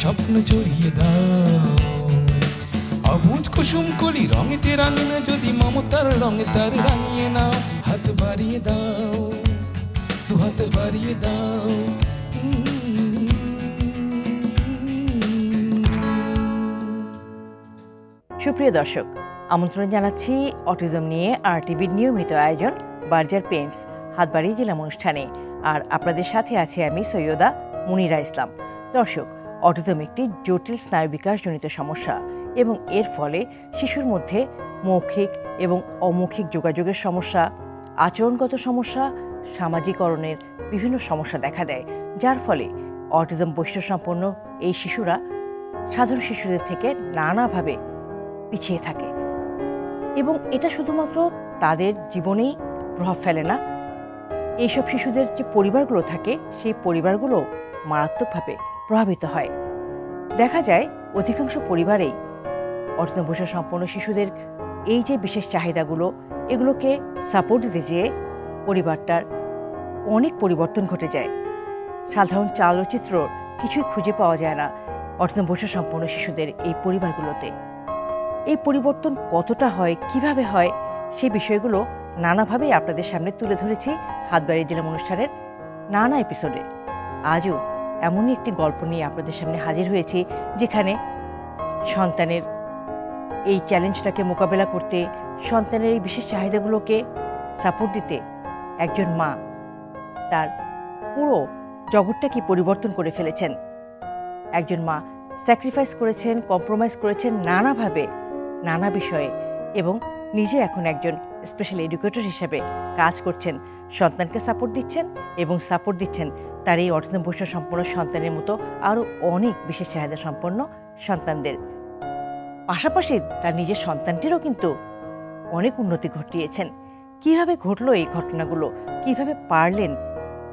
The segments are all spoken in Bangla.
স্বপ্ন জড়িয়ে দাও অবুঝ কুসুম কলি রঙেতে রাঙিনা যদি মমতার রঙে তার রাঙিয়ে নাও হাত বাড়িয়ে দাও দু হাত বাড়িয়ে দাও সুপ্রিয় দর্শক, আমন্ত্রণ জানাচ্ছি অটিজম নিয়ে RTVর নিয়মিত আয়োজন বার্জার পেইন্টস হাত বাড়িয়ে দিলাম অনুষ্ঠানে। আর আপনাদের সাথে আছি আমি সৈয়দা মুনিরা ইসলাম। দর্শক, অটিজম একটি জটিল স্নায়ু বিকাশজনিত সমস্যা এবং এর ফলে শিশুর মধ্যে মৌখিক এবং অমৌখিক যোগাযোগের সমস্যা, আচরণগত সমস্যা, সামাজিকরণের বিভিন্ন সমস্যা দেখা দেয়, যার ফলে অটিজম বৈশিষ্ট্যসম্পন্ন এই শিশুরা সাধারণ শিশুদের থেকে নানাভাবে পিছিয়ে থাকে। এবং এটা শুধুমাত্র তাদের জীবনেই প্রভাব ফেলে না, এইসব শিশুদের যে পরিবারগুলো থাকে সেই পরিবারগুলো মারাত্মকভাবে প্রভাবিত হয়। দেখা যায় অধিকাংশ পরিবারেই অটিজম বৈশিষ্ট্যসম্পন্ন শিশুদের এই যে বিশেষ চাহিদাগুলো, এগুলোকে সাপোর্ট দিতে যেয়ে পরিবারটার অনেক পরিবর্তন ঘটে যায়। সাধারণ চালচিত্র কিছুই খুঁজে পাওয়া যায় না অটিজম বৈশিষ্ট্যসম্পন্ন শিশুদের এই পরিবারগুলোতে। এই পরিবর্তন কতটা হয়, কিভাবে হয়, সেই বিষয়গুলো নানাভাবেই আপনাদের সামনে তুলে ধরেছি হাত বাড়িয়ে দিলাম অনুষ্ঠানের নানা এপিসোডে। আজও এমনই একটি গল্প নিয়ে আপনাদের সামনে হাজির হয়েছি, যেখানে সন্তানের এই চ্যালেঞ্জটাকে মোকাবেলা করতে, সন্তানের এই বিশেষ চাহিদাগুলোকে সাপোর্ট দিতে একজন মা তার পুরো জগৎটাকে পরিবর্তন করে ফেলেছেন। একজন মা স্যাক্রিফাইস করেছেন, কম্প্রোমাইজ করেছেন নানাভাবে, নানা বিষয়ে, এবং নিজে এখন একজন স্পেশাল এডুকেটর হিসেবে কাজ করছেন, সন্তানকে সাপোর্ট দিচ্ছেন এবং সাপোর্ট দিচ্ছেন তার এই অটিজম বৈশিষ্ট্য সম্পন্ন সন্তানের মতো আরও অনেক বিশেষ চাহিদা সম্পন্ন সন্তানদের। পাশাপাশি তার নিজের সন্তানটিরও কিন্তু অনেক উন্নতি ঘটিয়েছেন। কিভাবে ঘটলো এই ঘটনাগুলো, কিভাবে পারলেন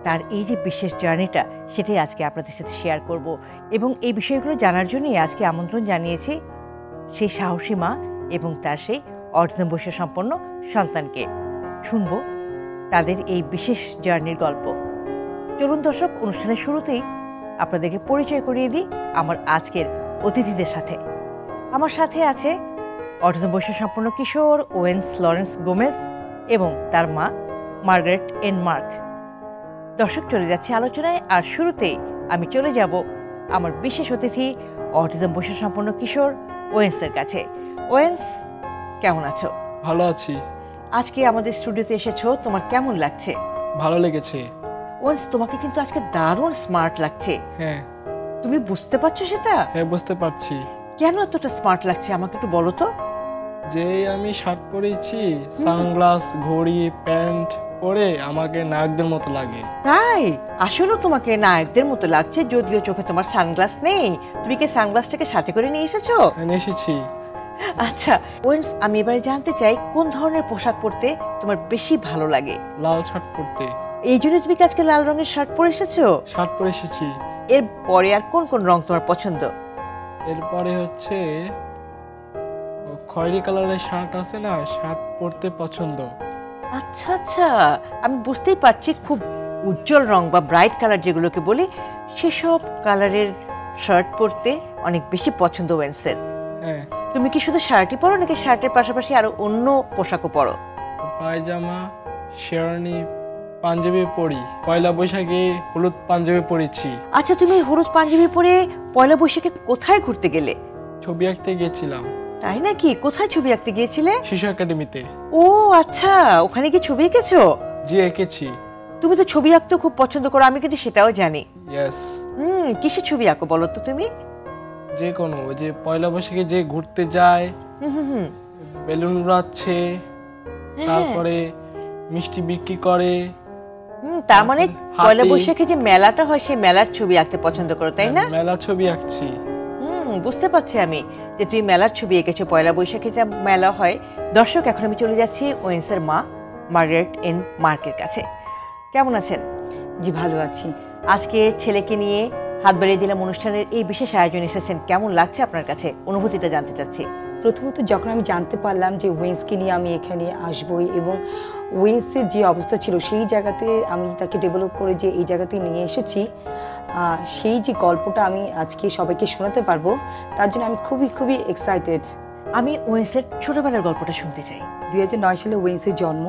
তার এই যে বিশেষ জার্নিটা, সেটাই আজকে আপনাদের সাথে শেয়ার করব। এবং এই বিষয়গুলো জানার জন্যই আজকে আমন্ত্রণ জানিয়েছি সেই সাহসী মা এবং তার সেই অটিজম বৈশিষ্ট্য সম্পন্ন সন্তানকে। শুনব তাদের এই বিশেষ জার্নির গল্প। চলুন দর্শক, অনুষ্ঠানের শুরুতেই আপনাদেরকে পরিচয় করিয়ে দিই আমার আজকের অতিথিদের সাথে। আমার সাথে আছে অটিজম বৈশিষ্ট্য সম্পন্ন কিশোর ওয়েন্স লরেন্স গোমেজ এবং তার মা মার্গারেট এন মার্ক। দর্শক, চলে যাচ্ছে আলোচনায়। আর শুরুতেই আমি চলে যাব আমার বিশেষ অতিথি অটিজম বৈশিষ্ট্য সম্পন্ন কিশোর ওয়েন্সের কাছে। ওয়েন্স, কেমন আছো? ভালো আছি। আজকে আমাদের স্টুডিওতে এসেছো, তোমার কেমন লাগছে? ভালো লেগেছে। ওয়েন্স, তোমাকে কিন্তু আজকে দারুণ স্মার্ট লাগছে। হ্যাঁ। তুমি বুঝতে পারছো সেটা? হ্যাঁ, বুঝতে পারছি। কেন এতটা স্মার্ট লাগছে আমাকে একটু বলো তো। যে আমি শার্ট পরেছি, সানগ্লাস, ঘড়ি, প্যান্ট পরে আমাকে নায়কদের মতো লাগে। তাই? আসলে তোমাকে নায়কদের মতো লাগছে, যদিও চোখে তোমার সানগ্লাস নেই। তুমি কি সানগ্লাসটাকে সাথে করে নিয়ে এসেছো? নিয়ে এসেছি। আচ্ছা ওয়েন্স, আমি এবারে জানতে চাই কোন ধরনের পোশাক পরতে তোমার বেশি ভালো লাগে? লাল শার্ট পরতে। এই জন্য তুমি কি আজকে লাল রঙের শার্ট পরে এসেছো? শার্ট পরে এসেছি। এরপরে আর কোন কোন রং তোমার পছন্দ? এরপরে হচ্ছে খয়েরি কালারের শার্ট আছে না, শার্ট পরতে পছন্দ। আচ্ছা আচ্ছা, আমি বুঝতেই পারছি, খুব উজ্জ্বল রং বা ব্রাইট কালার যেগুলোকে বলি, সেসব কালারের শার্ট পরতে অনেক বেশি পছন্দ ওয়েন্সের। হ্যাঁ। তুমি কি শুধু শার্টই পরো নাকি শার্টের পাশাপাশি আরো অন্য পোশাকও পরো? পায়জামা, শেরওয়ানি, পাঞ্জাবি পরি। পয়লা বৈশাখে হলুদ পাঞ্জাবি পরেছি। আচ্ছা, তুমি হলুদ পাঞ্জাবি পরে পয়লা বৈশাখে কোথায় ঘুরতে গেলে? ছবি আঁকতে গিয়েছিলাম। তাই নাকি? কোথায় ছবি আঁকতে গিয়েছিলে? শিশু একাডেমিতে। ও আচ্ছা, ওখানে কি ছবি এঁকেছো? জি, এঁকেছি। তুমি তো ছবি আঁকতে খুব পছন্দ করো, আমি কিন্তু সেটাও জানি। ইয়েস। কিসের ছবি আঁকো বলো তো তুমি? যে কোনো, যে পয়লা বৈশাখে যে ঘুরতে যায়, বেলুন উড়াচ্ছে, তারপরে মিষ্টি বিক্রি করে। তার মানে পয়লা বৈশাখে যে মেলাটা হয় সেই মেলার ছবি আঁকতে পছন্দ করো, তাই না? মেলা ছবি আঁকছি। বুঝতে পারছি আমি যে তুমি মেলার ছবি এঁকেছো পয়লা বৈশাখে যে মেলা হয়। দর্শক, এখন আমি চলে যাচ্ছি ওয়েন্সের মা মার্গারেট এন মার্কের কাছে। কেমন আছেন? জি, ভালো আছি। আজকে ছেলেকে নিয়ে হাত বাড়িয়ে দিলাম অনুষ্ঠানের এই বিশেষ আয়োজন এসেছেন, কেমন লাগছে আপনার কাছে? অনুভূতিটা জানতে চাচ্ছি। প্রথমত যখন আমি জানতে পারলাম যে ওয়েন্সকে নিয়ে আমি এখানে আসবই এবং ওয়েন্সের যে অবস্থা ছিল সেই জায়গাতে আমি তাকে ডেভেলপ করে যে এই জায়গাতে নিয়ে এসেছি, সেই যে গল্পটা আমি আজকে সবাইকে শোনাতে পারবো, তার জন্য আমি খুবই খুবই এক্সাইটেড। আমি ওয়েন্সের ছোটবেলার গল্পটা শুনতে চাই। 2009 সালে ওয়েন্সের জন্ম।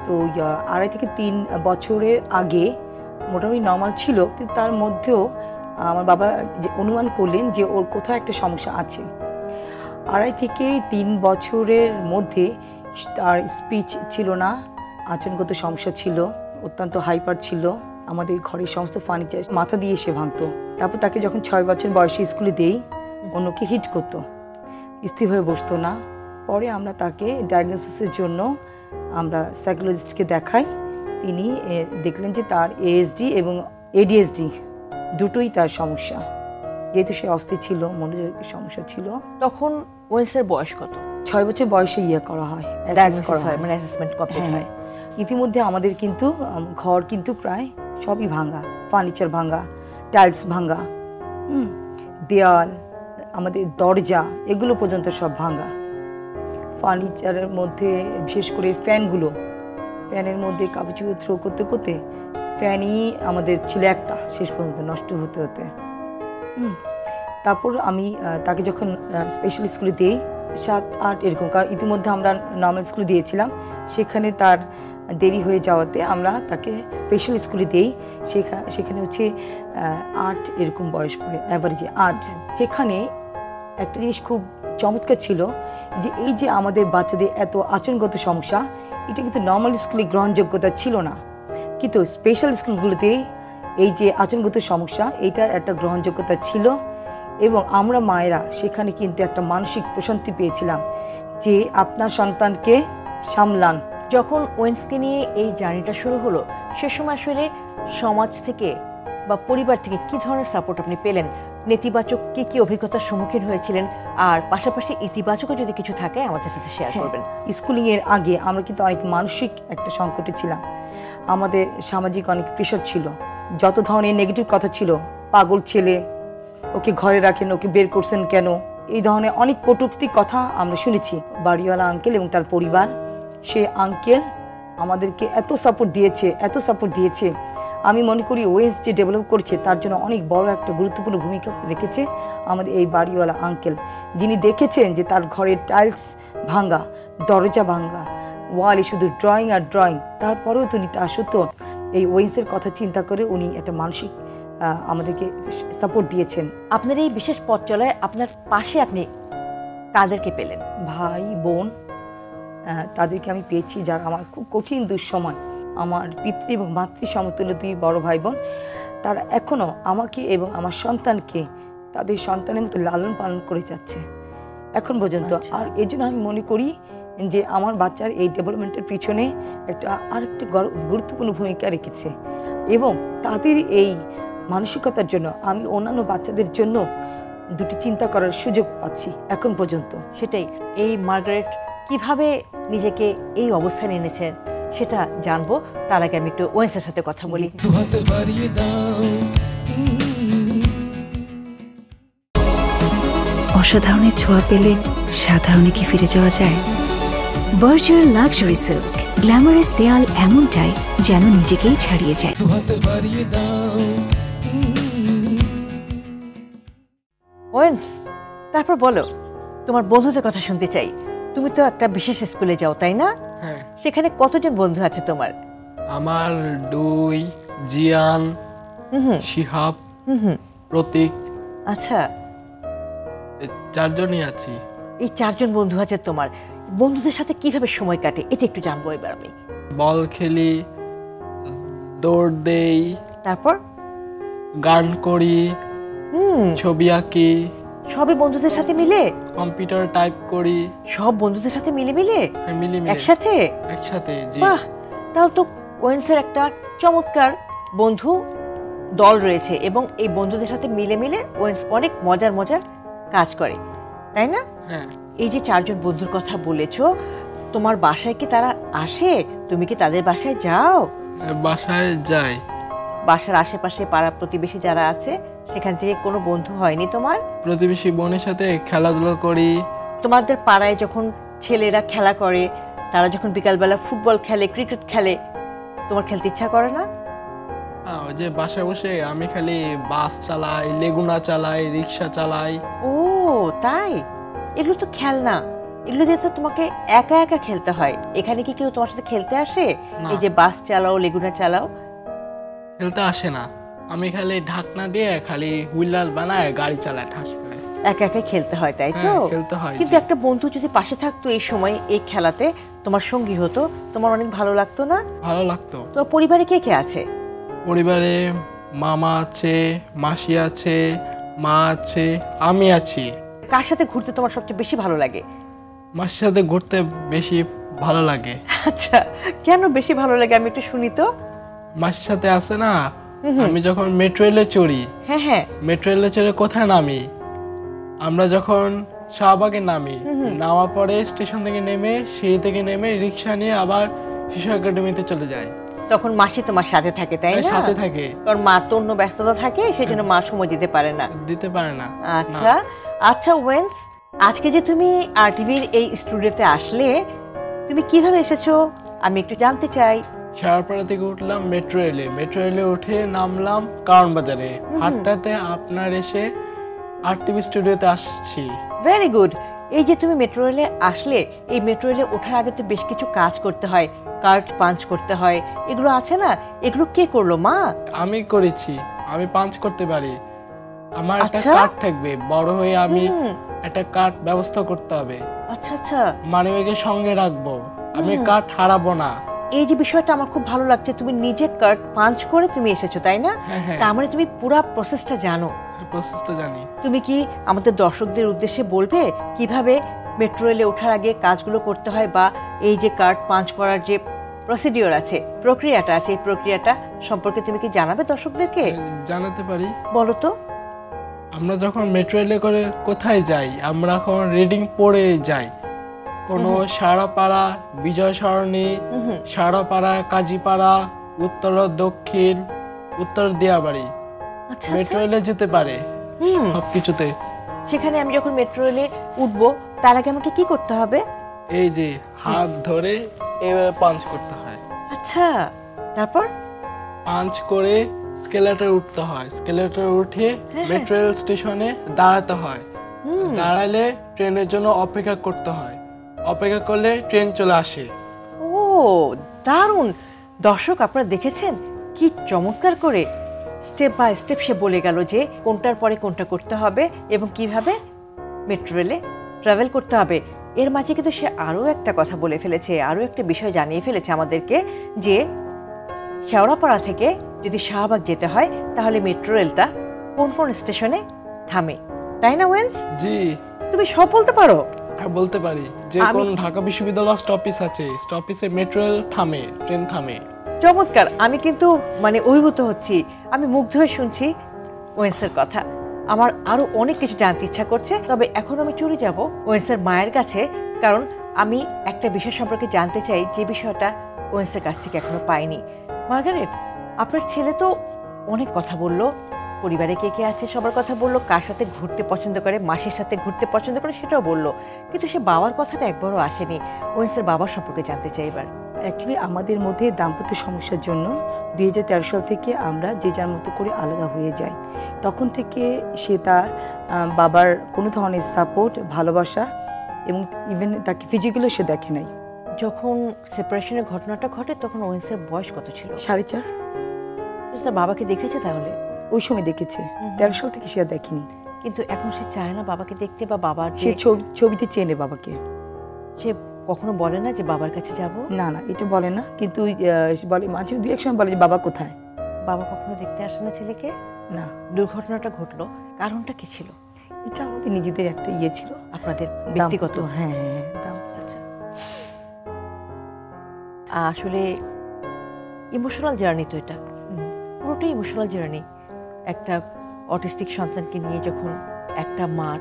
তো 2.5 থেকে 3 বছরের আগে মোটামুটি নর্মাল ছিল, কিন্তু তার মধ্যেও আমার বাবা যে অনুমান করলেন যে ওর কোথাও একটা সমস্যা আছে। 2.5 থেকে 3 বছরের মধ্যে তার স্পিচ ছিল না, আচরণগত সমস্যা ছিল, অত্যন্ত হাইপার ছিল, আমাদের ঘরের সমস্ত ফার্নিচার মাথা দিয়ে এসে ভাঙতো। তারপর তাকে যখন 6 বছর বয়সে স্কুলে দেই, অন্যকে হিট করতো, স্থির হয়ে বসতো না। পরে আমরা তাকে ডায়াগনোসিসের জন্য আমরা সাইকোলজিস্টকে দেখাই। তিনি দেখলেন যে তার এএসডি এবং এডিএসডি দুটোই তার সমস্যা, যেহেতু সে অস্থির ছিল, মনোযোগের সমস্যা ছিল। তখন ওয়েন্সের বয়স কত? 6 বছর বয়সে করা হয়, মানে অ্যাসেসমেন্ট কমপ্লিট হয়। ইতিমধ্যে আমাদের কিন্তু ঘর কিন্তু প্রায় সবই ভাঙা, ফার্নিচার ভাঙা, টাইলস ভাঙা, দেয়াল, আমাদের দরজা এগুলো পর্যন্ত সব ভাঙা। ফার্নিচারের মধ্যে বিশেষ করে ফ্যানের মধ্যে কাপড় চোপড় থ্রো করতে করতে ফ্যানই আমাদের ছিল একটা, শেষ পর্যন্ত নষ্ট হতে হতে। তারপর আমি তাকে যখন স্পেশাল স্কুলে দিই 7-8 এরকম, কারণ ইতিমধ্যে আমরা নর্মাল স্কুলে দিয়েছিলাম, সেখানে তার দেরি হয়ে যাওয়াতে আমরা তাকে স্পেশাল স্কুলে দিই। সেখানে হচ্ছে 8 এরকম বয়স পড়ে, অ্যাভারেজে 8। সেখানে একটা জিনিস খুব চমৎকার ছিল যে এই যে আমাদের বাচ্চাদের এত আচরণগত সমস্যা, এটা কিন্তু নর্মাল স্কুলে গ্রহণযোগ্যতা ছিল না, কিন্তু স্পেশাল স্কুলগুলোতে এই যে আচরণগত সমস্যা এটার একটা গ্রহণযোগ্যতা ছিল। এবং আমরা মায়েরা সেখানে কিন্তু একটা মানসিক প্রশান্তি পেয়েছিলাম যে আপনার সন্তানকে সামলান। যখন ওয়েন্সকে নিয়ে এই জার্নিটা শুরু হলো, সে সময় আসলে সমাজ থেকে বা পরিবার থেকে কি ধরনের সাপোর্ট আপনি পেলেন? নেতিবাচক কি অভিজ্ঞতার সম্মুখীন হয়েছিলেন? আর পাশাপাশি ইতিবাচকও যদি কিছু থাকে আমাদের সাথে শেয়ার করবেন। স্কুলিংয়ের আগে আমরা কিন্তু অনেক মানসিক একটা সংকটে ছিলাম, আমাদের সামাজিক অনেক প্রেশার ছিল, যত ধরনের নেগেটিভ কথা ছিল, পাগল ছেলে, ওকে ঘরে রাখেন, ওকে বের করছেন কেন, এই ধরনের অনেক কটূক্তি কথা আমরা শুনেছি। বাড়িওয়ালা আঙ্কেল এবং তার পরিবার, সে আঙ্কেল আমাদেরকে এত সাপোর্ট দিয়েছে। আমি মনে করি ওয়েন্স যে ডেভেলপ করছে তার জন্য অনেক বড় একটা গুরুত্বপূর্ণ ভূমিকা রেখেছে আমাদের এই বাড়িওয়ালা আঙ্কেল, যিনি দেখেছেন যে তার ঘরের টাইলস ভাঙা, দরজা ভাঙা, ওয়ালে শুধু ড্রয়িং আর ড্রয়িং, তারপরেও তিনি তা সত্য এই ওয়েন্সের কথা চিন্তা করে উনি একটা মানসিক আমাদেরকে সাপোর্ট দিয়েছেন। আপনার এই বিশেষ পথ চলায় আপনার পাশে আপনি কাদেরকে পেলেন? ভাই বোন, তাদেরকে আমি পেয়েছি যারা আমার খুব কঠিন দুঃসময়, আমার পিতৃ এবং মাতৃ সমতুল্য 2 বড় ভাই বোন, তারা এখনও আমাকে এবং আমার সন্তানকে তাদের সন্তানের মতো লালন পালন করে যাচ্ছে এখন পর্যন্ত। আর এই জন্য আমি মনে করি যে আমার বাচ্চার এই ডেভেলপমেন্টের পিছনে আরেকটা গুরুত্বপূর্ণ ভূমিকা রেখেছে, এবং তাদের এই মানসিকতার জন্য আমি অন্যান্য বাচ্চাদের জন্য দুটি চিন্তা করার সুযোগ পাচ্ছি এখন পর্যন্ত। সেটাই, এই মার্গারেট কিভাবে নিজেকে এই অবস্থানে এনেছেন সেটা জানবো। তার আগে আমি একটু ওয়েন্সের সাথে কথা বলি। অসাধারণের ছোঁয়া পেলে সাধারণে কি ফিরে যাওয়া যায়? বার্জার লাক্সারি সিল্ক, গ্ল্যামারাস দেয়াল এমনটাই যেন নিজেকেই ছাড়িয়ে যায়। ওয়েন্স, তারপর বলো, তোমার বন্ধুদের কথা শুনতে চাই। তুমি তো একটা বিশেষ স্কুলে যাও, তাই না? হ্যাঁ। সেখানে কতজন বন্ধু আছে তোমার? আমার 2, জিয়ান, শিহাব, প্রতীক, আচ্ছা, 4 জনই আছি। এই 4 জন বন্ধু আছে তোমার। বন্ধুদের সাথে কিভাবে সময় কাটে এটা একটু জানবো এবার আমি। বল খেলি, দৌড় দেই, তারপর গান করি, ছবি আঁকি। সবই বন্ধুদের সাথে মিলে? কম্পিউটার টাইপ করি। সব বন্ধুদের সাথে মিলে মিলে একসাথে? জি। বাহ, তাহলে তো ওয়েন্সের একটা চমৎকার বন্ধু দল রয়েছে, এবং এই বন্ধুদের সাথে মিলে ওয়েন্স অনেক মজার কাজ করে, তাই না? হ্যাঁ। এই যে 4 জন বন্ধুর কথা বলেছো, তোমার বাসায় কি তারা আসে? তুমি কি তাদের বাসায় যাও? বাসায় যাই। বাসার আশেপাশে পাড়া প্রতিবেশী যারা আছে সেখান থেকে কোনো বন্ধু হয়নি তোমার? প্রতিবেশী বোনের সাথে খেলাধুলা করি, তোমাদের পাড়ায় যখন ছেলেরা খেলা করে, তারা যখন বিকালবেলা ফুটবল খেলে, ক্রিকেট খেলে, তোমার খেলতে ইচ্ছা করে না? ওই যে বাসায় বসে আমি খালি বাস চালাই, লেগুনা চালাই, রিক্সা চালাই। ও তাই? এগুলো তো খেলনা, এগুলো দিয়ে তো তোমাকে একা একা খেলতে হয়। এখানে কি কেউ তোমার সাথে খেলতে আসে? না। এই যে বাস চালাও, লেগুনা চালাও। খেলতে আসে না, আমি খালি ঢাকনা দিয়ে খালি হুইলার বানায় গাড়ি চালায় ঠাস করে। একা একা খেলতে হয়, তাই তো? হ্যাঁ, খেলতে হয়, কিন্তু জি। একটা বন্ধু যদি পাশে থাকতো এই সময়, এই খেলাতে তোমার সঙ্গী হতো, তোমার অনেক ভালো লাগতো না? ভালো লাগতো। তো পরিবারে কে কে আছে? পরিবারে মামা আছে, মাসি আছে, মা আছে, আমি আছি। কার সাথে ঘুরতে তোমার সবচেয়ে বেশি ভালো লাগে? মাসির সাথে ঘুরতে বেশি ভালো লাগে। আচ্ছা, কেন বেশি ভালো লাগে আমি একটু শুনি তো। মাসির সাথে আছে না, আমি যখন মেট্রো রেলে চড়ি, হ্যাঁ হ্যাঁ, মেট্রো রেলে চড়ে কোথায় নামি, আমরা যখন শাহবাগে নামি, নামার পরে স্টেশন থেকে নেমে, সেই থেকে নেমে রিক্সা নিয়ে আবার শিশু একাডেমিতে চলে যাই। তখন মাসি তোমার সাথে থাকে, তাই না? সাথে থাকে। কারণ মার তো অন্য ব্যস্ততা থাকে, সেই জন্য মা সময় দিতে পারে না। দিতে পারে না। আচ্ছা আচ্ছা ওয়েন্স, আজকে যে তুমি আরটিভির এই স্টুডিওতে আসলে, তুমি কিভাবে এসেছো আমি একটু জানতে চাই। শেয়ারপাড়া থেকে উঠলাম মেট্রো রেলে, মেট্রো রেলে উঠে নামলাম কারণ বাজারে, হাটটাতে আপনার এসে আরটিভি স্টুডিওতে আসছি। Very good. এই যে তুমি মেট্রো রেলে আসলে, এই মেট্রো রেলে ওঠার আগে তো বেশ কিছু কাজ করতে হয়, কার্ড পাঞ্চ করতে হয়, এগুলো আছে না? এগুলো কে করলো? মা? আমি করেছি, আমি পাঞ্চ করতে পারি। আমার একটা আচ্ছা। কার্ড থাকবে, বড় হয়ে আমি একটা কার্ড ব্যবস্থা করতে হবে, আচ্ছা আচ্ছা, মানিব্যাগের সঙ্গে রাখবো, আমি কার্ড হারাবো না। এই যে বিষয়টা আমার খুব ভালো লাগছে, তুমি নিজে কার্ড পাঞ্চ করে তুমি এসেছো, তাই না? হ্যাঁ। তার মানে তুমি পুরো প্রসেসটা জানো। প্রসেসটা জানি। তুমি কি আমাদের দর্শকদের উদ্দেশ্যে বলবে কিভাবে মেট্রো রেলে ওঠার আগে কাজগুলো করতে হয়, বা এই যে কার্ড পাঞ্চ করার যে প্রসিডিওর আছে, প্রক্রিয়াটা আছে, এই প্রক্রিয়াটা সম্পর্কে তুমি কি জানাবে দর্শকদেরকে? জানাতে পারি। বলো তো। আমরা যখন মেট্রো রেলে করে কোথায় যাই, আমরা এখন রিডিং পড়ে যাই। কোনো সারাপাড়া, বিজয় সরণি, সারাপাড়া, কাজীপাড়া, উত্তর দক্ষিণ, উত্তর দিয়াবাড়ি, আচ্ছা মেট্রো রেলে যেতে পারে সবকিছুতে। সেখানে আমি যখন মেট্রো রেলে উঠবো, তার আগে আমাকে কি করতে হবে? এই যে হাত ধরে এভাবে পাঞ্চ করতে হয়। আচ্ছা, তারপর? পাঞ্চ করে স্কেলেটর উঠতে হয়, স্কেলেটর উঠে মেট্রো রেল স্টেশনে দাঁড়াতে হয়, দাঁড়ালে ট্রেনের জন্য অপেক্ষা করতে হয়, অপেক্ষা করলে ট্রেন চলে আসে। ও দারুণ! দর্শক আপনারা দেখেছেন কি চমৎকার করে স্টেপ বাই স্টেপ সে বলে গেল যে কোনটার পরে কোনটা করতে হবে এবং কিভাবে মেট্রো রেলে ট্রাভেল করতে হবে। এর মাঝে কিন্তু সে আরও একটা কথা বলে ফেলেছে, আরও একটা বিষয় জানিয়ে ফেলেছে আমাদেরকে, যে শেওড়াপাড়া থেকে যদি শাহবাগ যেতে হয় তাহলে মেট্রো রেলটা কোন কোন স্টেশনে থামে, তাই না ওয়েন্স? জি, তুমি সব বলতে পারো? হ্যাঁ বলতে পারি। যে কোন ঢাকা বিশ্ববিদ্যালয় স্টপিস আছে, স্টপিসে মেট্রো রেল থামে, ট্রেন থামে। চমৎকার! আমি কিন্তু মানে অভিভূত হচ্ছি, আমি মুগ্ধ হয়ে শুনছি ওয়েন্সের কথা। আমার আরো অনেক কিছু জানতে ইচ্ছা করছে, তবে এখন আমি চলে যাব ওয়েন্সের মায়ের কাছে, কারণ আমি একটা বিষয় সম্পর্কে জানতে চাই যে বিষয়টা ওয়েন্সের কাছ থেকে এখনো পাইনি। মার্গারেট, আপনার ছেলে তো অনেক কথা বললো, পরিবারে কে কে আছে সবার কথা বললো, কার সাথে ঘুরতে পছন্দ করে, মাসির সাথে ঘুরতে পছন্দ করে সেটাও বললো, কিন্তু সে বাবার কথাটা একবারও আসেনি। ওয়েন্সের বাবার সম্পর্কে জানতে চাই এবার। অ্যাকচুয়ালি আমাদের মধ্যে দাম্পত্য সমস্যার জন্য 2013 সাল থেকে আমরা যে যার মতো করে আলাদা হয়ে যাই। তখন থেকে সে তার বাবার কোনো ধরনের সাপোর্ট, ভালোবাসা এবং ইভেন তাকে ফিজিক্যালও সে দেখে নাই। যখন সেপারেশনের ঘটনাটা ঘটে তখন ওয়েন্সের বয়স কত ছিল? 4.5। তার বাবাকে দেখেছে তাহলে? ওই সময় দেখেছে, 13 সাল থেকে সে আর দেখেনি। কিন্তু এখন সে চায় না বাবাকে দেখতে, বা বাবার সে ছবিতে চেনে বাবাকে। সে কখনো বলে না যে বাবার কাছে যাব? না না, এটা বলে না, কিন্তু বলে মাঝে দু এক সময় বলে যে বাবা কোথায়। বাবা কখনো দেখতে আসে না ছেলেকে? না। দুর্ঘটনাটা ঘটলো, কারণটা কি ছিল? এটা আমাদের নিজেদের একটা ইয়ে ছিল, আপনাদের ব্যক্তিগত? হ্যাঁ। আচ্ছা, আসলে ইমোশনাল জার্নি তো এটা, পুরোটাই ইমোশনাল জার্নি। একটা অটিস্টিক সন্তানকে নিয়ে যখন একটা মার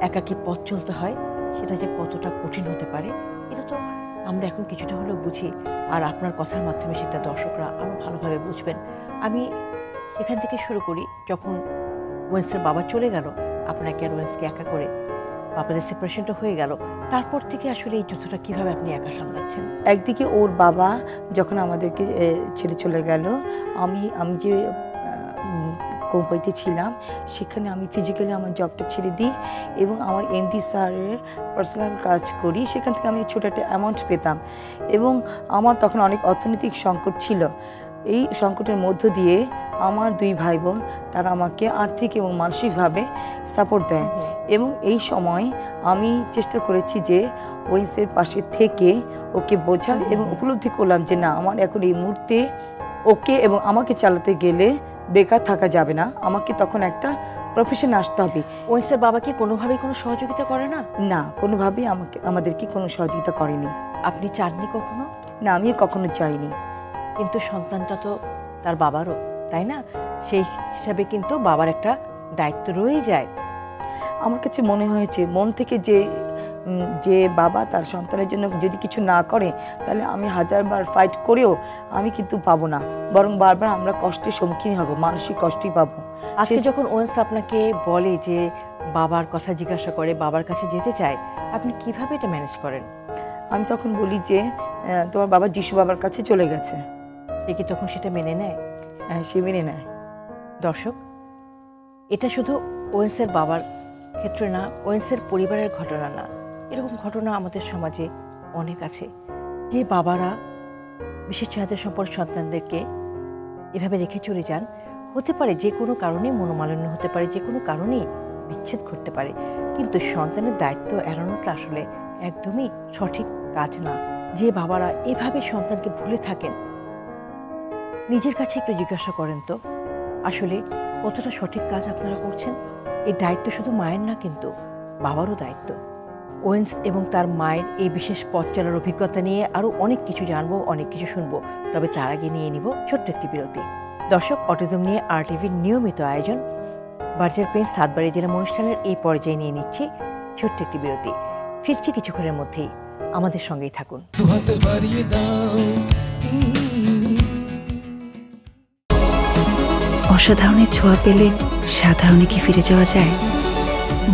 একাকী পথ চলতে হয়, সেটা যে কতটা কঠিন হতে পারে এটা তো আমরা এখন কিছুটা হলেও বুঝি, আর আপনার কথার মাধ্যমে সেটা দর্শকরা আরও ভালোভাবে বুঝবেন। আমি সেখান থেকে শুরু করি, যখন ওয়েন্সের বাবা চলে গেল আপনাকে আর ওয়েন্সকে একা করে, আপনাদের সেপারেশনটা হয়ে গেল, তারপর থেকে আসলে এই যুদ্ধটা কিভাবে আপনি একা সামলাচ্ছেন? একদিকে ওর বাবা যখন আমাদেরকে ছেড়ে চলে গেল, আমি যে কোম্পানিতে ছিলাম সেখানে আমি ফিজিক্যালি আমার জবটা ছেড়ে দিই এবং আমার এমডি স্যারের পার্সোনাল কাজ করি। সেখান থেকে আমি ছোটো একটা অ্যামাউন্ট পেতাম এবং আমার তখন অনেক অর্থনৈতিক সংকট ছিল। এই সংকটের মধ্য দিয়ে আমার 2 ভাই বোন তারা আমাকে আর্থিক এবং মানসিকভাবে সাপোর্ট দেয় এবং এই সময় আমি চেষ্টা করেছি যে ওয়েন্সের পাশে থেকে ওকে বোঝার এবং উপলব্ধি করলাম যে না, আমার এখন এই মুহূর্তে ওকে এবং আমাকে চালাতে গেলে বেকার থাকা যাবে না, আমাকে তখন একটা প্রফেশন আসতে হবে। ওয়েন্সের বাবা কি কোনোভাবেই কোনো সহযোগিতা করে না? না, কোনোভাবেই আমাদেরকে কোনো সহযোগিতা করেনি। আপনি চাননি কখনো? না, আমিও কখনো চাইনি। কিন্তু সন্তানটা তো তার বাবারও, তাই না? সেই হিসাবে কিন্তু বাবার একটা দায়িত্ব রয়ে যায়। আমার কাছে মনে হয়েছে মন থেকে যে বাবা তার সন্তানের জন্য যদি কিছু না করে তাহলে আমি 1000বার ফাইট করেও আমি কিন্তু পাবো না, বরং বারবার আমরা কষ্টের সম্মুখীন হব, মানসিক কষ্টই পাবো। আজকে যখন ওয়েন্স আপনাকে বলে যে বাবার কথা জিজ্ঞাসা করে, বাবার কাছে যেতে চায়, আপনি কিভাবে এটা ম্যানেজ করেন? আমি তখন বলি যে তোমার বাবা যিশু বাবার কাছে চলে গেছে। সে কি তখন সেটা মেনে নেয়? সে মেনে নেয়। দর্শক, এটা শুধু ওয়েন্সের বাবার ক্ষেত্রে না, ওয়েন্সের পরিবারের ঘটনা না, এরকম ঘটনা আমাদের সমাজে অনেক আছে, যে বাবারা বিশেষ চাহিদা সম্পন্ন সন্তানদেরকে এভাবে রেখে চলে যান। হতে পারে যে কোনো কারণে মনোমালিন্য হতে পারে, যে কোনো কারণেই বিচ্ছেদ ঘটতে পারে, কিন্তু সন্তানের দায়িত্ব এড়ানোটা আসলে একদমই সঠিক কাজ না। যে বাবারা এভাবে সন্তানকে ভুলে থাকেন, নিজের কাছে একটু জিজ্ঞাসা করেন তো আসলে কতটা সঠিক কাজ আপনারা করছেন। এই দায়িত্ব শুধু মায়ের না, কিন্তু বাবারও দায়িত্ব। ওয়েন্স এবং তার মায়ের এই বিশেষ পথ চলার অভিজ্ঞতা নিয়ে আরও অনেক কিছু জানবো, অনেক কিছু শুনবো, তবে তার আগে নিয়ে নিব ছোট্ট একটি বিরতি। দর্শক, অটিজম নিয়ে RTVর নিয়মিত আয়োজন বার্জার পেন্টস হাতবাড়ি জেলা অনুষ্ঠানের এই পর্যায়ে নিয়ে নিচ্ছি ছোট্ট একটি বিরতি। ফিরছি কিছুক্ষণের মধ্যেই, আমাদের সঙ্গেই থাকুন। অসাধারণের ছোঁয়া পেলে সাধারণে কি ফিরে যাওয়া যায়?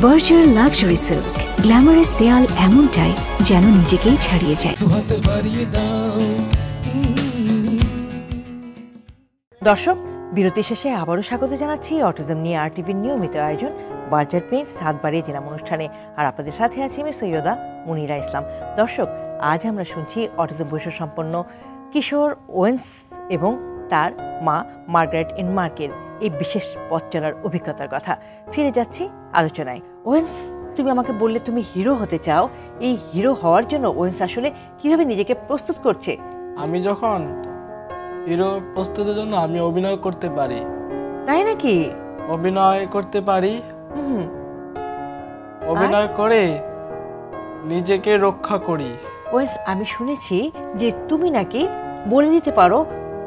বার্জার লাক্সারি সিল্ক, গ্ল্যামারাস দেয়াল এমনটাই যেন নিজেকেই ছাড়িয়ে যায়। দর্শক, বিরতি শেষে আবারও স্বাগত জানাচ্ছি অটিজম নিয়ে RTVর নিয়মিত আয়োজন বার্জার পেন্টস হাতবাড়ি জেলা অনুষ্ঠানে, আর আপনাদের সাথে আছি আমি সৈয়দা মুনিরা ইসলাম। দর্শক, আজ আমরা শুনছি অটিজম বৈশিষ্ট্য সম্পন্ন কিশোর ওয়েন্স এবং তার মা মার্গারেট এন মার্কের এই বিশেষ পথ চলার অভিজ্ঞতার কথা। ফিরে যাচ্ছি আলোচনায়। ওয়েন্স, তুমি আমাকে বললে তুমি হিরো হতে চাও। এই হিরো হওয়ার জন্য ওয়েন্স আসলে কিভাবে নিজেকে প্রস্তুত করছে? আমি যখন হিরো প্রস্তুতির জন্য আমি অভিনয় করতে পারি। তাই নাকি? অভিনয় করতে পারি, অভিনয় করে নিজেকে রক্ষা করি। ওয়েন্স, আমি শুনেছি যে তুমি নাকি বলে দিতে পারো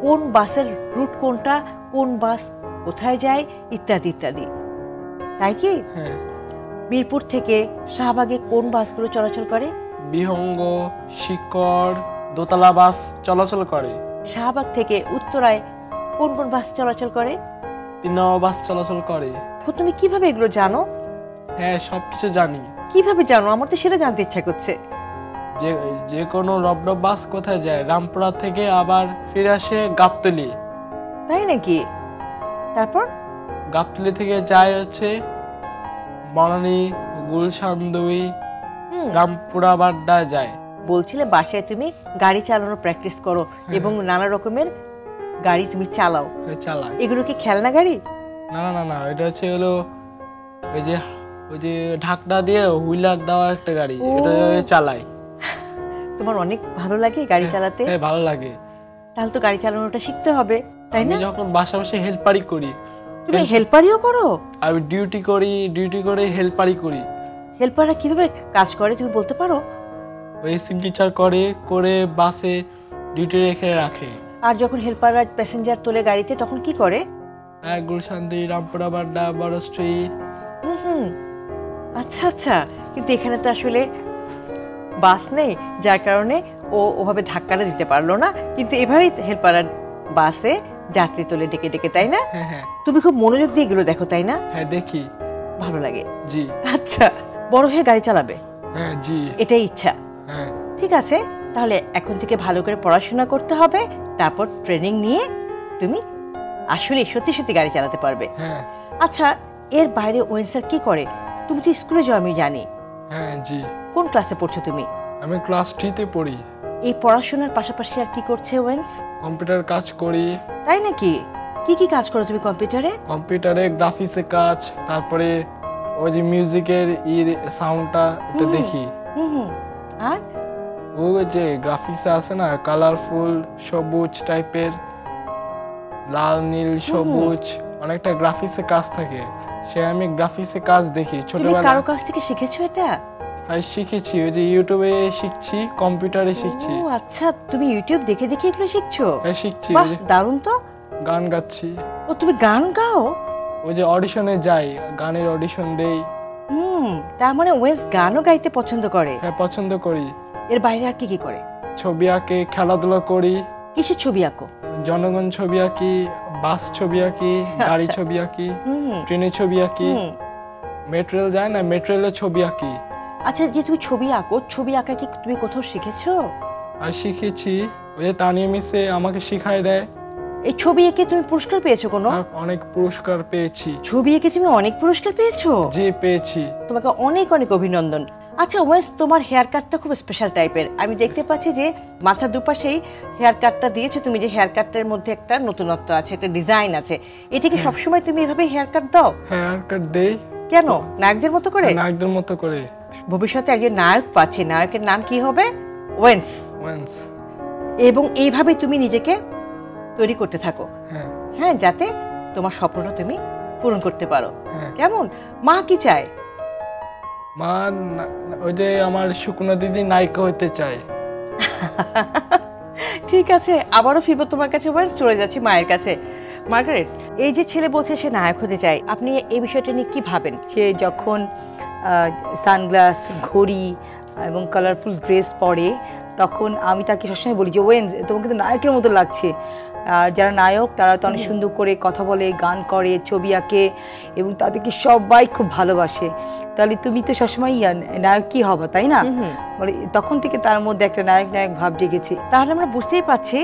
কোন বাসের রুট কোনটা, কোন বাস কোথায় যায়, ইত্যাদি ইত্যাদি, তাই কি? হ্যাঁ। মিরপুর থেকে শাহবাগে কোন বাসগুলো চলাচল করে? বিহঙ্গ, শিকড়, দোতলা বাস চলাচল করে। শাহবাগ থেকে উত্তরায় কোন কোন বাস চলাচল করে? 3 নম্বর বাস চলাচল করে। তুমি কিভাবে এগুলো জানো? হ্যাঁ, সবকিছু জানি। কিভাবে জানো? আমার তো সেটা জানতে ইচ্ছা করছে। যে কোনো রবডব বাস কোথায় যায়? রামপুরা থেকে আবার ফিরে আসে গাবতলী। তাই নাকি? তারপর গাবতলী থেকে যায় হচ্ছে বনানী, গুলশান 2, রামপুরা বাড্ডা যায়। বলছিলে বাসায় তুমি গাড়ি চালানোর প্র্যাকটিস করো এবং নানা রকমের গাড়ি তুমি চালাও। চালাই। এগুলো কি খেলনা গাড়ি? না না না না, এটা হচ্ছে হলো ওই যে ঢাকনা দিয়ে হুইলার দেওয়া একটা গাড়ি, এটা চালাই। তোমার অনেক ভালো লাগে গাড়ি চালাতে? হ্যাঁ, ভালো লাগে। তাহলে তো গাড়ি চালানোটা শিখতে হবে, তাই না? আমি যখন বাসা বসে হেল্পারি করি। তুমি হেল্পারিও করো? আমি ডিউটি করে হেল্পারি করি। হেল্পাররা কিভাবে কাজ করে তুমি বলতে পারো? ওই সিগনেচার করে বাসে ডিউটি রেখে রাখে। আর যখন হেল্পাররা প্যাসেঞ্জার তোলে গাড়িতে তখন কি করে? গুলশান 2, রামপুরা বাড্ডা, বড়শ্রী। আচ্ছা আচ্ছা, কিন্তু এখানে তো আসলে বাস নেই, যার কারণে ও ওভাবে ধাক্কাটা দিতে পারলো না, কিন্তু এভাবেই হেল্পাররা বাসে যাত্রী তোলে ডেকে ডেকে, তাই না? হ্যাঁ হ্যাঁ। তুমি খুব মনোযোগ দিয়ে এগুলো দেখো, তাই না? হ্যাঁ, দেখি। ভালো লাগে? জি। আচ্ছা, বড় হয়ে গাড়ি চালাবে, হ্যাঁ জি, এটাই ইচ্ছা। হ্যাঁ ঠিক আছে, তাহলে এখন থেকে ভালো করে পড়াশোনা করতে হবে, তারপর ট্রেনিং নিয়ে তুমি আসলে সত্যি সত্যি গাড়ি চালাতে পারবে। হ্যাঁ আচ্ছা, এর বাইরে ওয়েন স্যার কি করে? তুমি তো স্কুলে যাও আমি জানি, হ্যাঁ জি, কোন ক্লাসে পড়ছো তুমি? আমি ক্লাস 3-তে পড়ি। এই পড়াশোনার পাশাপাশি আর কি করছে ওয়েন্স? কম্পিউটার কাজ করি। তাই নাকি? কি কি কাজ করো তুমি কম্পিউটারে? কম্পিউটারে গ্রাফিক্সের কাজ, তারপরে ওই যে মিউজিকের সাউন্ডটা এটা দেখি। হুম, আর ওই যে গ্রাফিক্স আছে না, কালারফুল সবুজ টাইপের, লাল নীল সবুজ, অনেকটা গ্রাফিক্সের কাজ থাকে, সে আমি গ্রাফিক্সের কাজ দেখি তুমি ছোটবেলা। কারো কাছ থেকে শিখেছো এটা? আর শিখেছি, ওই যে ইউটিউবে শিখছি, কম্পিউটারে শিখছি। ও আচ্ছা, তুমি ইউটিউব দেখে দেখে এগুলো শিখছো? হ্যাঁ শিখছি, বাহ, ওই যে দারুণ তো। গান গাচ্ছি। ও তুমি গান গাও? ওই যে অডিশনে যাই, গানের অডিশন দেই। তার মানে ওয়েন্স গানও গাইতে পছন্দ করে? হ্যাঁ পছন্দ করি। এর বাইরে আর কি কি করে? ছবি আঁকি, খেলাধুলা করি। কিসের ছবি আঁকো? জনগণ ছবি আঁকি, বাস ছবি আঁকি, গাড়ি ছবি আঁকি, ট্রেনের ছবি আঁকি, মেট্রো রেল যায় না, মেট্রো রেলের ছবি আঁকি। আচ্ছা, যে তুমি ছবি আঁকো, ছবি আঁকা কি তুমি কোথাও শিখেছো? আর শিখেছি, ওই যে তানিয়া মিসে আমাকে শিখাই দেয়। এই ছবি এঁকে তুমি পুরস্কার পেয়েছো কোনো? আর অনেক পুরস্কার পেয়েছি। ছবি এঁকে তুমি অনেক পুরস্কার পেয়েছো? জি পেয়েছি। তোমাকে অনেক অনেক অভিনন্দন। আচ্ছা ওয়েন্স, তোমার হেয়ার কাটটা খুব স্পেশাল টাইপের। আমি দেখতে পাচ্ছি যে মাথার দুপাশেই হেয়ার কাটটা দিয়েছো তুমি, যে হেয়ার কাটটার মধ্যে একটা নতুনত্ব আছে, একটা ডিজাইন আছে। এটা কি সবসময় তুমি এভাবে হেয়ার কাট দাও? হেয়ার কাট দেই। কেন? নায়কদের মতো করে? নায়কদের মতো করে। ভবিষ্যতে একজন নায়ক পাচ্ছে, নায়কের নাম কি হবে? ওয়েন্স। ওয়েন্স। এবং এইভাবে তুমি নিজেকে তৈরি করতে থাকো, হ্যাঁ হ্যাঁ, যাতে তোমার স্বপ্নটা তুমি পূরণ করতে পারো। হ্যাঁ। কেমন? মা কি চায়? মা ওই যে আমার শুকনো দিদি নায়িকা হতে চায়। ঠিক আছে, আবারও ফিরবো তোমার কাছে, ওয়েন্স। চলে যাচ্ছি মায়ের কাছে। মার্গারেট, এই যে ছেলে বলছে সে নায়ক হতে চায়, আপনি এই বিষয়টা নিয়ে কি ভাবেন? সে যখন সানগ্লাস, ঘড়ি এবং কালারফুল ড্রেস পরে, তখন আমি তাকে সবসময় বলি যে ওয়েন্স, তোমাকে তো নায়কের মতো লাগছে। আর যারা নায়ক তারা তো অনেক সুন্দর করে কথা বলে, গান করে, ছবি আঁকে এবং তাদেরকে সবাই খুব ভালোবাসে। তাহলে তুমি তো সবসময় নায়ক কি হবা, তাই না? মানে তখন থেকে তার মধ্যে একটা নায়ক নায়ক ভাব জেগেছে। তাহলে আমরা বুঝতেই পারছি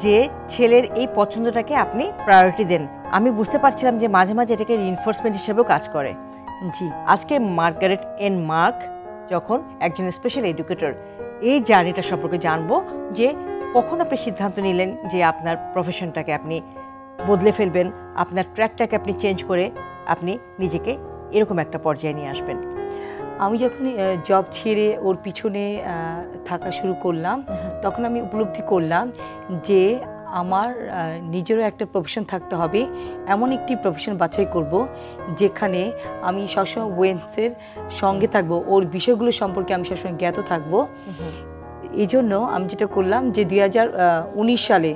যে ছেলের এই পছন্দটাকে আপনি প্রায়োরিটি দেন। আমি বুঝতে পারছিলাম যে মাঝে মাঝে এটাকে রিইনফোর্সমেন্ট হিসেবেও কাজ করে। জি, আজকে মার্গারেট এন মার্ক যখন একজন স্পেশাল এডুকেটর, এই জার্নিটা সম্পর্কে জানবো যে কখন আপনি সিদ্ধান্ত নিলেন যে আপনার প্রফেশনটাকে আপনি বদলে ফেলবেন, আপনার ট্র্যাকটাকে আপনি চেঞ্জ করে আপনি নিজেকে এরকম একটা পর্যায়ে নিয়ে আসবেন। আমি যখন জব ছেড়ে ওর পিছনে থাকা শুরু করলাম, তখন আমি উপলব্ধি করলাম যে আমার নিজেরও একটা প্রফেশন থাকতে হবে। এমন একটি প্রফেশন বাছাই করব যেখানে আমি সবসময় ওয়েন্সের সঙ্গে থাকবো, ওর বিষয়গুলো সম্পর্কে আমি সবসময় জ্ঞাত থাকবো। এই জন্য আমি যেটা করলাম যে 2019 সালে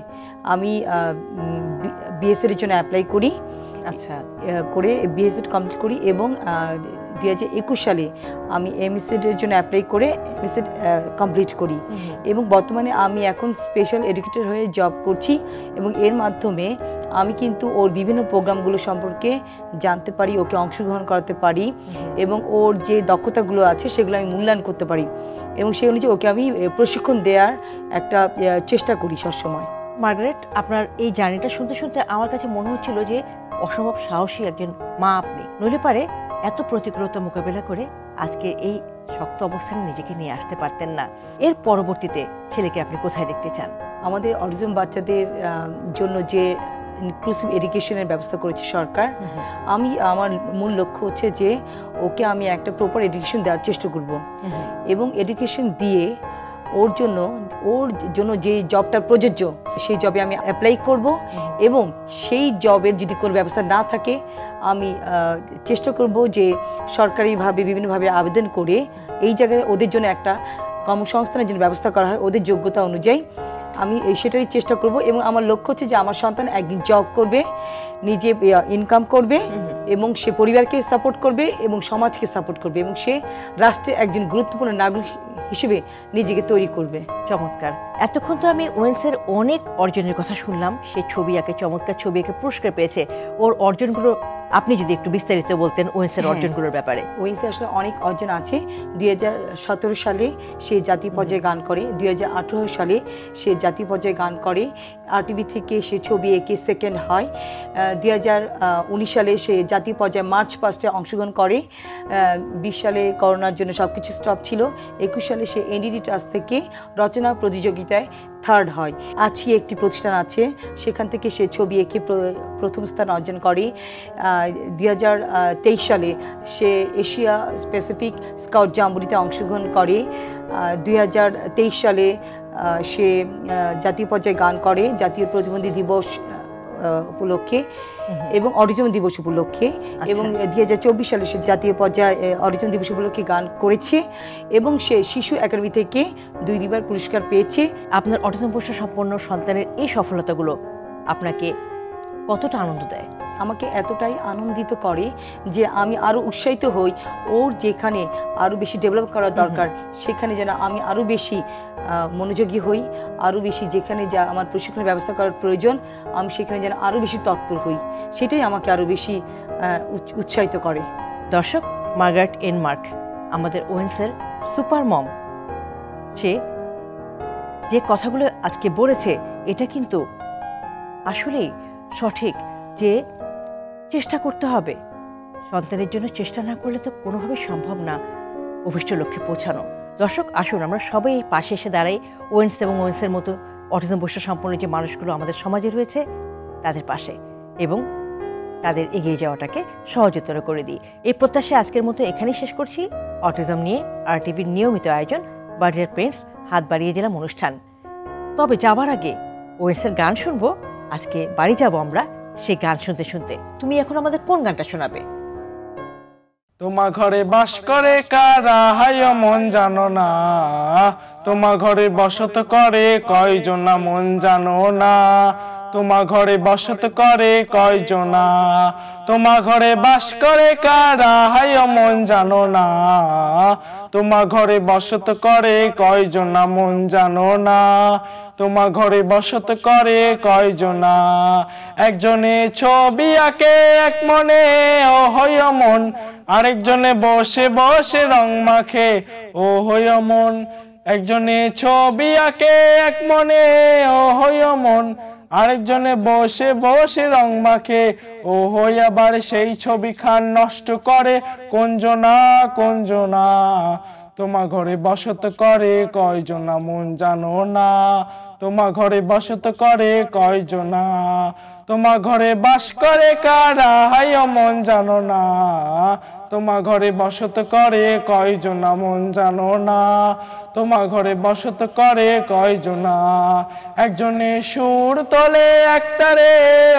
আমি বিএসএড এর জন্য অ্যাপ্লাই করি। আচ্ছা, করে বিএসএড কমপ্লিট করি এবং 2021 সালে আমি এমএসএড এর জন্য অ্যাপ্লাই করে এমএসএড কমপ্লিট করি এবং বর্তমানে আমি এখন স্পেশাল এডুকেটর হয়ে জব করছি এবং এর মাধ্যমে আমি কিন্তু ওর বিভিন্ন প্রোগ্রামগুলো সম্পর্কে জানতে পারি, ওকে অংশগ্রহণ করাতে পারি এবং ওর যে দক্ষতাগুলো আছে সেগুলো আমি মূল্যায়ন করতে পারি এবং সেই অনুযায়ী ওকে আমি প্রশিক্ষণ দেওয়ার একটা চেষ্টা করি সবসময়। মার্গারেট, আপনার এই জার্নিটা শুনতে শুনতে আমার কাছে মনে হচ্ছিল যে অসম্ভব সাহসী একজন মা আপনি। নইলে পারে এত প্রতিকূলতা মোকাবেলা করে আজকে এই শক্ত অবস্থানে নিজেকে নিয়ে আসতে পারতেন না। এর পরবর্তীতে ছেলেকে আপনি কোথায় দেখতে চান? আমাদের অটিজম বাচ্চাদের জন্য যে ইনক্লুসিভ এডুকেশনের ব্যবস্থা করেছে সরকার, আমি আমার মূল লক্ষ্য হচ্ছে যে ওকে আমি একটা প্রপার এডুকেশন দেওয়ার চেষ্টা করব এবং এডুকেশন দিয়ে ওর জন্য যে জবটা প্রযোজ্য সেই জবে আমি অ্যাপ্লাই করব এবং সেই জবের যদি কোনো ব্যবস্থা না থাকে আমি চেষ্টা করব যে সরকারিভাবে বিভিন্নভাবে আবেদন করে এই জায়গায় ওদের জন্য একটা কর্মসংস্থানের জন্য ব্যবস্থা করা হয় ওদের যোগ্যতা অনুযায়ী। আমি সেটারই চেষ্টা করব এবং আমার লক্ষ্য হচ্ছে যে আমার সন্তান একদিন জব করবে, নিজে ইনকাম করবে এবং সে পরিবারকে সাপোর্ট করবে এবং সমাজকে সাপোর্ট করবে এবং সে রাষ্ট্রের একজন গুরুত্বপূর্ণ নাগরিক হিসেবে নিজেকে তৈরি করবে। চমৎকার। এতক্ষণ তো আমি ওয়েন্সের অনেক অর্জনের কথা শুনলাম। সে ছবি আঁকে, চমৎকার ছবি আঁকে পুরস্কার পেয়েছে। ওর অর্জনগুলো আপনি যদি একটু বিস্তারিত বলতেন ওয়েন্সের অর্জনগুলোর ব্যাপারে। ওয়েন্সের আসলে অনেক অর্জন আছে। 2017 সালে সে জাতীয় পর্যায়ে গান করে, 2018 সালে সে জাতীয় পর্যায়ে গান করে, RTV থেকে সে ছবি এঁকে সেকেন্ড হয়, 2019 সালে সে জাতীয় পর্যায়ে মার্চ পাস্টে অংশগ্রহণ করে, 20 সালে করোনার জন্য সব কিছু স্টপ ছিল, 21 সালে সে NDT ট্রাস্ট থেকে রচনা প্রতিযোগিতায় থার্ড হয়। আছি একটি প্রতিষ্ঠান আছে, সেখান থেকে সে ছবি এঁকে প্রথম স্থান অর্জন করে। 2023 সালে সে এশিয়া প্যাসিফিক স্কাউট জাম্বুরিতে অংশগ্রহণ করে। 2023 সালে সে জাতীয় পর্যায়ে গান করে জাতীয় প্রতিবন্ধী দিবস উপলক্ষে এবং অটিজম দিবস উপলক্ষে, এবং 2024 সালে সে জাতীয় পর্যায়ে অটিজম দিবস উপলক্ষে গান করেছে এবং সে শিশু একাডেমি থেকে 2বার পুরস্কার পেয়েছে। আপনার অটিজম বৈশিষ্ট্য সম্পন্ন সন্তানের এই সফলতাগুলো আপনাকে কতটা আনন্দ দেয়? আমাকে এতটাই আনন্দিত করে যে আমি আরও উৎসাহিত হই, ওর যেখানে আরও বেশি ডেভেলপ করা দরকার সেখানে যেন আমি আরও বেশি মনোযোগী হই, আরও বেশি যেখানে যা আমার প্রশিক্ষণের ব্যবস্থা করার প্রয়োজন আমি সেখানে যেন আরও বেশি তৎপর হই, সেটাই আমাকে আরও বেশি উৎসাহিত করে। দর্শক, মার্গারেট এন মার্ক আমাদের ওয়েন্সের সুপার মম, সে যে কথাগুলো আজকে বলেছে এটা কিন্তু আসলেই সঠিক, যে চেষ্টা করতে হবে। সন্তানের জন্য চেষ্টা না করলে তো কোনোভাবেই সম্ভব না অভিষ্ট লক্ষ্যে পৌঁছানো। দর্শক, আসুন আমরা সবাই পাশে এসে দাঁড়াই ওয়েন্স এবং ওয়েন্সের মতো অটিজম বৈশিষ্ট্য সম্পন্ন যে মানুষগুলো আমাদের সমাজে রয়েছে তাদের পাশে, এবং তাদের এগিয়ে যাওয়াটাকে সহজতর করে দিই। এই প্রত্যাশা আজকের মতো এখানেই শেষ করছি। অটিজম নিয়ে RTVর নিয়মিত আয়োজন বার্জার পেন্টস হাত বাড়িয়ে দিলাম অনুষ্ঠান। তবে যাবার আগে ওয়েন্সের গান শুনবো। আজকে বাড়ি যাব আমরা সেই গান শুনতে শুনতে। তুমি এখন আমাদের কোন গানটা শোনাবে? তোমার ঘরে বাস করে কারা হায় মন জানো না, তোমার ঘরে বসত করে কয়জনা মন জানো না, তোমার ঘরে বসত করে কয়জনা, তোমার ঘরে বাস করে কারা হায় মন জানো না, তোমার ঘরে বসত করে কয়জনা মন জানো না, তোমার ঘরে বসত করে কয়জনা। একজনে ছবি আঁকে এক মনে ও হই মন, আরেকজনে বসে বসে রং মাখে ও হই মন। একজনে ছবি আঁকে এক মনে ও হই মন, আরেকজনে বসে বসে রং মাখে ও হই আবার সেই ছবি খান নষ্ট করে কোনজনা কোনজনা। তোমার ঘরে বসত করে কয়জনা মন জানো না, তোমার ঘরে বসত করে কয়জনা, তোমার ঘরে বাস করে কারা হায় মন জানো না, তোমার ঘরে বসত করে কয়জনা মন জানো না, তোমার ঘরে বসত করে কয়জনা। একজনে সুর তোলে একতারে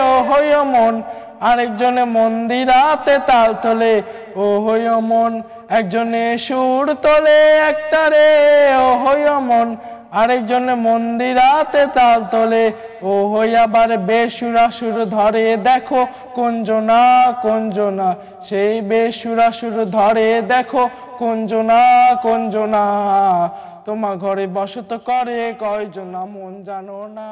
ও হই মন, আরেকজনে মন্দিরাতে তাল তোলে ও হই মন। একজনে সুর তোলে একতারে ও হই মন, আরেকজনে মন্দিরাতে তাল তোলে ও হই আবার বেসুরা সুর ধরে দেখো কোনজনা কোনজনা, সেই বেসুরা সুর ধরে দেখো কোনজনা কোনজনা। তোমার ঘরে বসত করে কয়জনা মন জানো না,